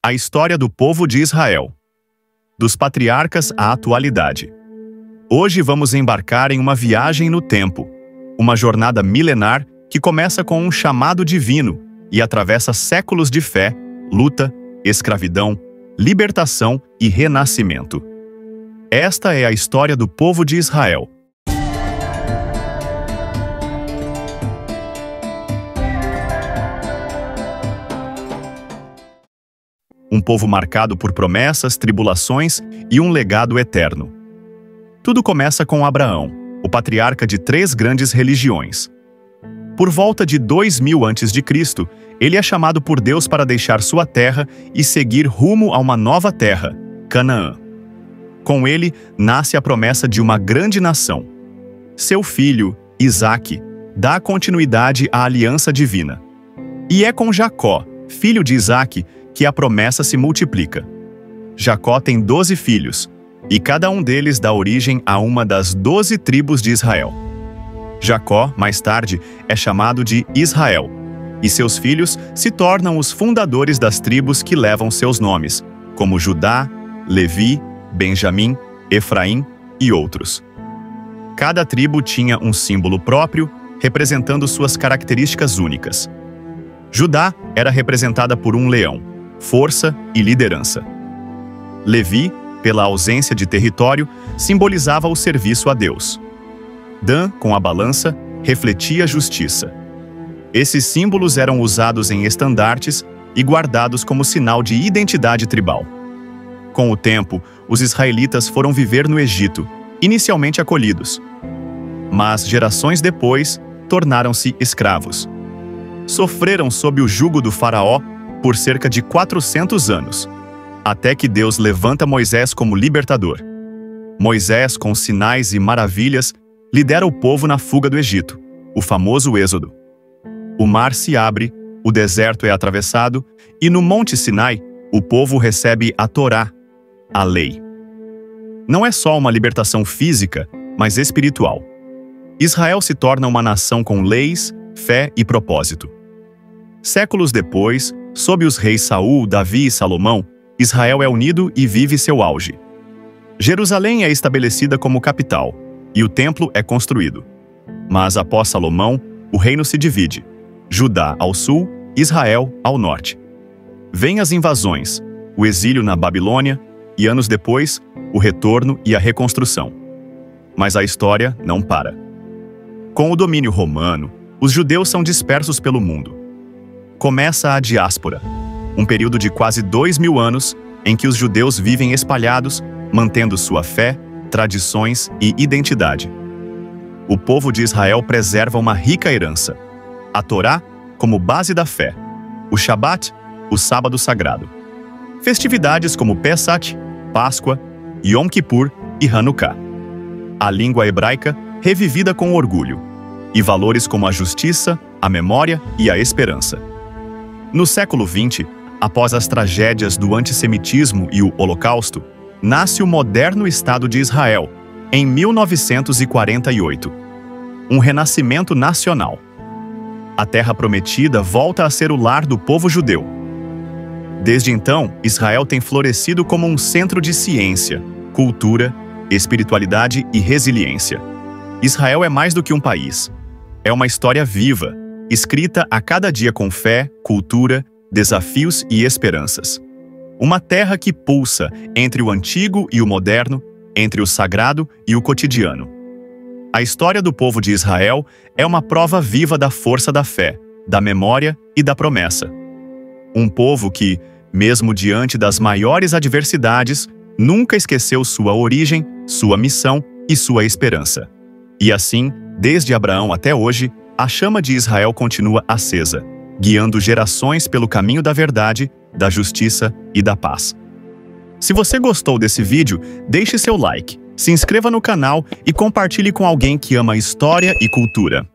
A história do povo de Israel, dos patriarcas à atualidade. Hoje vamos embarcar em uma viagem no tempo, uma jornada milenar que começa com um chamado divino e atravessa séculos de fé, luta, escravidão, libertação e renascimento. Esta é a história do povo de Israel. Um povo marcado por promessas, tribulações e um legado eterno. Tudo começa com Abraão, o patriarca de 3 grandes religiões. Por volta de 2000 a.C., ele é chamado por Deus para deixar sua terra e seguir rumo a uma nova terra, Canaã. Com ele, nasce a promessa de uma grande nação. Seu filho, Isaque, dá continuidade à aliança divina. E é com Jacó, filho de Isaque, que a promessa se multiplica. Jacó tem 12 filhos, e cada um deles dá origem a uma das 12 tribos de Israel. Jacó, mais tarde, é chamado de Israel, e seus filhos se tornam os fundadores das tribos que levam seus nomes, como Judá, Levi, Benjamim, Efraim e outros. Cada tribo tinha um símbolo próprio, representando suas características únicas. Judá era representada por um leão, força e liderança. Levi, pela ausência de território, simbolizava o serviço a Deus. Dan, com a balança, refletia justiça. Esses símbolos eram usados em estandartes e guardados como sinal de identidade tribal. Com o tempo, os israelitas foram viver no Egito, inicialmente acolhidos. Mas, gerações depois, tornaram-se escravos. Sofreram sob o jugo do faraó por cerca de 400 anos, até que Deus levanta Moisés como libertador. Moisés, com sinais e maravilhas, lidera o povo na fuga do Egito, o famoso Êxodo. O mar se abre, o deserto é atravessado, e no Monte Sinai, o povo recebe a Torá, a lei. Não é só uma libertação física, mas espiritual. Israel se torna uma nação com leis, fé e propósito. Séculos depois, sob os reis Saul, Davi e Salomão, Israel é unido e vive seu auge. Jerusalém é estabelecida como capital, e o templo é construído. Mas após Salomão, o reino se divide, Judá ao sul, Israel ao norte. Vêm as invasões, o exílio na Babilônia, e anos depois, o retorno e a reconstrução. Mas a história não para. Com o domínio romano, os judeus são dispersos pelo mundo. Começa a diáspora, um período de quase 2000 anos em que os judeus vivem espalhados, mantendo sua fé, tradições e identidade. O povo de Israel preserva uma rica herança, a Torá como base da fé, o Shabat, o sábado sagrado. Festividades como Pesach, Páscoa, Yom Kippur e Hanukkah. A língua hebraica revivida com orgulho, e valores como a justiça, a memória e a esperança. No século XX, após as tragédias do antissemitismo e o Holocausto, nasce o moderno Estado de Israel, em 1948. Um renascimento nacional. A Terra Prometida volta a ser o lar do povo judeu. Desde então, Israel tem florescido como um centro de ciência, cultura, espiritualidade e resiliência. Israel é mais do que um país. É uma história viva, escrita a cada dia com fé, cultura, desafios e esperanças. Uma terra que pulsa entre o antigo e o moderno, entre o sagrado e o cotidiano. A história do povo de Israel é uma prova viva da força da fé, da memória e da promessa. Um povo que, mesmo diante das maiores adversidades, nunca esqueceu sua origem, sua missão e sua esperança. E assim, desde Abraão até hoje, a chama de Israel continua acesa, guiando gerações pelo caminho da verdade, da justiça e da paz. Se você gostou desse vídeo, deixe seu like, se inscreva no canal e compartilhe com alguém que ama história e cultura.